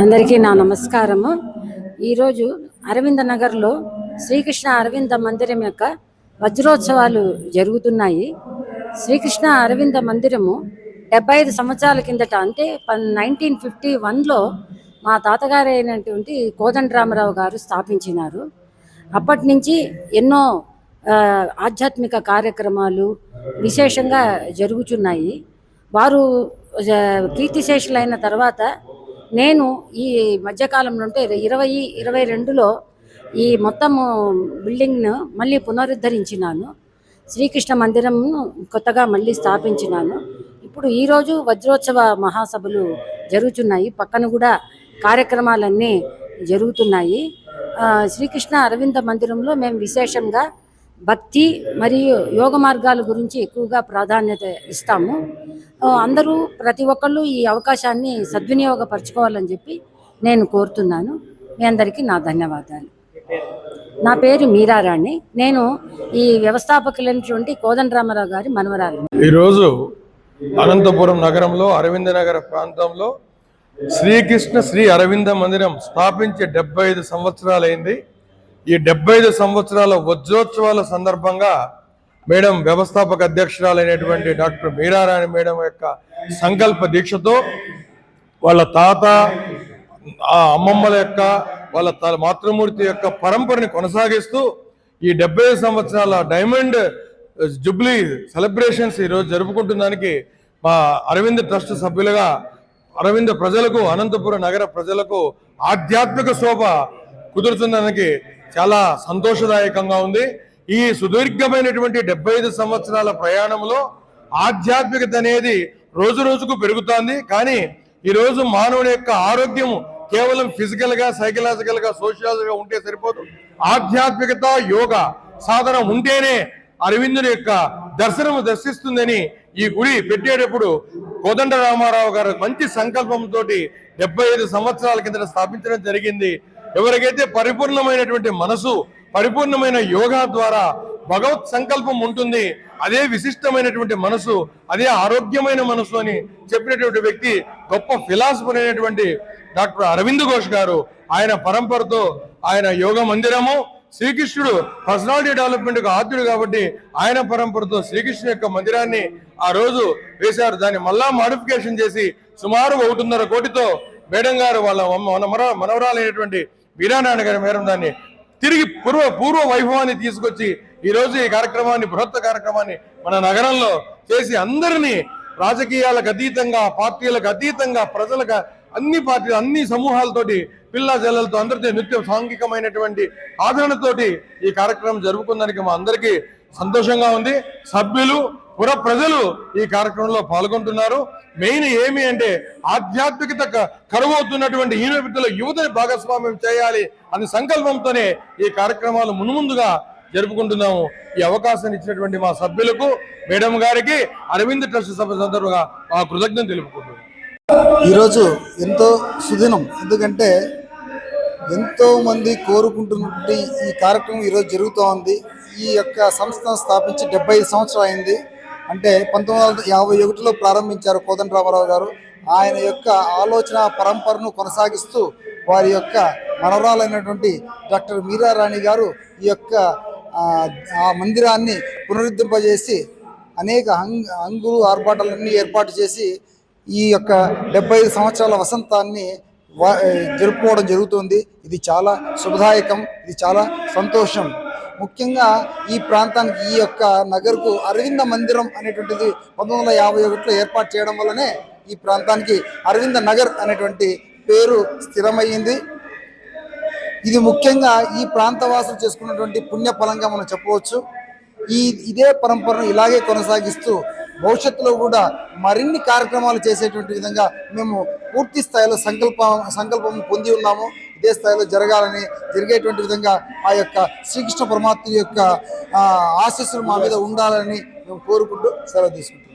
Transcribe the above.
అందరికీ నా నమస్కారము. ఈరోజు అరవింద నగర్లో శ్రీకృష్ణ అరవింద మందిరం యొక్క వజ్రోత్సవాలు జరుగుతున్నాయి. శ్రీకృష్ణ అరవింద మందిరము 75 సంవత్సరాల కిందట, అంటే 1951లో మా తాతగారు అయినటువంటి కోదండరామరావు గారు స్థాపించినారు. అప్పటి నుంచి ఎన్నో ఆధ్యాత్మిక కార్యక్రమాలు విశేషంగా జరుగుతున్నాయి. వారు కీర్తిశేషులైన తర్వాత నేను ఈ మధ్యకాలంలో అంటే 2022లో ఈ మొత్తము బిల్డింగ్ను మళ్ళీ పునరుద్ధరించినాను. శ్రీకృష్ణ మందిరం కొత్తగా మళ్ళీ స్థాపించినాను. ఇప్పుడు ఈరోజు వజ్రోత్సవ మహాసభలు జరుగుతున్నాయి. పక్కన కూడా కార్యక్రమాలన్నీ జరుగుతున్నాయి. శ్రీకృష్ణ అరవింద మందిరంలో మేము విశేషంగా భక్తి మరియు యోగ మార్గాల గురించి ఎక్కువగా ప్రాధాన్యత ఇస్తాము. అందరూ ప్రతి ఒక్కళ్ళు ఈ అవకాశాన్ని సద్వినియోగపరచుకోవాలని చెప్పి నేను కోరుతున్నాను. మీ అందరికీ నా ధన్యవాదాలు. నా పేరు మీరారాణి. నేను ఈ వ్యవస్థాపకులైనటువంటి కోదండరామరావు గారి మనవరాలు. ఈరోజు అనంతపురం నగరంలో అరవింద నగర ప్రాంతంలో శ్రీకృష్ణ శ్రీ అరవింద మందిరం స్థాపించి 75 సంవత్సరాలైంది. ఈ 75 సంవత్సరాల వజ్రోత్సవాల సందర్భంగా మేడం వ్యవస్థాపక అధ్యక్షురాలైనటువంటి డాక్టర్ మీరారాణి మేడం యొక్క సంకల్ప దీక్షతో వాళ్ళ తాత అమ్మమ్మల యొక్క వాళ్ళ మాతృమూర్తి యొక్క పరంపరని కొనసాగిస్తూ ఈ 75 సంవత్సరాల డైమండ్ జూబ్లీ సెలబ్రేషన్స్ ఈరోజు జరుపుకుంటున్నానికి మా అరవింద్ ట్రస్ట్ సభ్యులుగా అరవింద ప్రజలకు, అనంతపురం నగర ప్రజలకు ఆధ్యాత్మిక శోభ కుదురుతుందానికి చాలా సంతోషదాయకంగా ఉంది. ఈ సుదీర్ఘమైనటువంటి 75 సంవత్సరాల ప్రయాణంలో ఆధ్యాత్మికత అనేది రోజు రోజుకు పెరుగుతోంది. కానీ ఈరోజు మానవుని యొక్క ఆరోగ్యం కేవలం ఫిజికల్ గా, సైకలాజికల్ గా, సోషల్ గా ఉంటే సరిపోదు. ఆధ్యాత్మికత, యోగా సాధన ఉంటేనే అరవిందుని యొక్క దర్శిస్తుందని ఈ గుడి పెట్టేటప్పుడు కోదండరామారావు గారు మంచి సంకల్పంతో 75 సంవత్సరాల కింద స్థాపించడం జరిగింది. ఎవరికైతే పరిపూర్ణమైనటువంటి మనసు, పరిపూర్ణమైన యోగా ద్వారా భగవత్ సంకల్పం ఉంటుంది, అదే విశిష్టమైనటువంటి మనసు, అదే ఆరోగ్యమైన మనసు అని చెప్పినటువంటి వ్యక్తి గొప్ప ఫిలాసఫర్ అయినటువంటి డాక్టర్ అరవింద్ ఘోష్ గారు. ఆయన పరంపరతో ఆయన యోగ మందిరము, శ్రీకృష్ణుడు పర్సనాలిటీ డెవలప్మెంట్ కు ఆద్యుడు కాబట్టి ఆయన పరంపరతో శ్రీకృష్ణు యొక్క మందిరాన్ని ఆ రోజు వేశారు. దాన్ని మళ్ళా మాడిఫికేషన్ చేసి సుమారు 1.5 కోటితో మేడం గారు వాళ్ళ మనవరాలైనటువంటి వీరానారాయణ గారి మేడం దాన్ని తిరిగి పూర్వ వైభవాన్ని తీసుకొచ్చి ఈ రోజు ఈ కార్యక్రమాన్ని, బృహత్ కార్యక్రమాన్ని మన నగరంలో చేసి అందరినీ రాజకీయాలకు అతీతంగా, పార్టీలకు అతీతంగా, ప్రజలకు అన్ని పార్టీలు, అన్ని సమూహాలతోటి, పిల్ల జల్లలతో అందరితో నిత్యం సాంఘికమైనటువంటి ఆదరణతోటి ఈ కార్యక్రమం జరుపుకున్నానికి మా అందరికీ సంతోషంగా ఉంది. సభ్యులు, పుర ప్రజలు ఈ కార్యక్రమంలో పాల్గొంటున్నారు. మెయిన్ ఏమి అంటే ఆధ్యాత్మికత కరువవుతున్నటువంటి యువతని భాగస్వామ్యం చేయాలి అనే సంకల్పంతోనే ఈ కార్యక్రమాలు మున్ముందుగా జరుపుకుంటున్నాము. ఈ అవకాశాన్ని ఇచ్చినటువంటి మా సభ్యులకు, మేడం గారికి, అరవింద్ ట్రస్ట్ సభ సందర్భంగా మా కృతజ్ఞతలు తెలుపుకుంటున్నాం. ఈరోజు ఎంతో సుదినం. ఎందుకంటే ఎంతో మంది కోరుకుంటున్నటువంటి ఈ కార్యక్రమం ఈరోజు జరుగుతూ ఉంది. ఈ యొక్క సంస్థను స్థాపించి 75 సంవత్సరాలు అయింది. అంటే 1951లో ప్రారంభించారు కోదండరామరావు గారు. ఆయన యొక్క ఆలోచన పరంపరను కొనసాగిస్తూ వారి యొక్క మనవరాలైనటువంటి డాక్టర్ మీరారాణి గారు ఈ యొక్క ఆ మందిరాన్ని పునరుద్ధరింపజేసి అనేక హంగులు, ఆర్భాటాలన్నీ ఏర్పాటు చేసి ఈ యొక్క 75 సంవత్సరాల వసంతాన్ని జరుపుకోవడం జరుగుతుంది. ఇది చాలా శుభదాయకం, ఇది చాలా సంతోషం. ముఖ్యంగా ఈ ప్రాంతానికి, ఈ యొక్క నగర్కు అరవింద మందిరం అనేటువంటిది 1951లో ఏర్పాటు చేయడం వల్లనే ఈ ప్రాంతానికి అరవింద నగర్ అనేటువంటి పేరు స్థిరమయ్యింది. ఇది ముఖ్యంగా ఈ ప్రాంతవాసులు చేసుకున్నటువంటి పుణ్యఫలంగా మనం చెప్పవచ్చు. ఇదే పరంపరను ఇలాగే కొనసాగిస్తూ భవిష్యత్తులో కూడా మరిన్ని కార్యక్రమాలు చేసేటువంటి విధంగా మేము పూర్తి స్థాయిలో సంకల్పం పొంది ఉన్నాము. ఇదే స్థాయిలో జరిగేటువంటి విధంగా ఆ యొక్క శ్రీకృష్ణ పరమాత్మ యొక్క ఆశీస్సులు మా మీద ఉండాలని మేము కోరుకుంటూ సెలవు తీసుకుంటాం.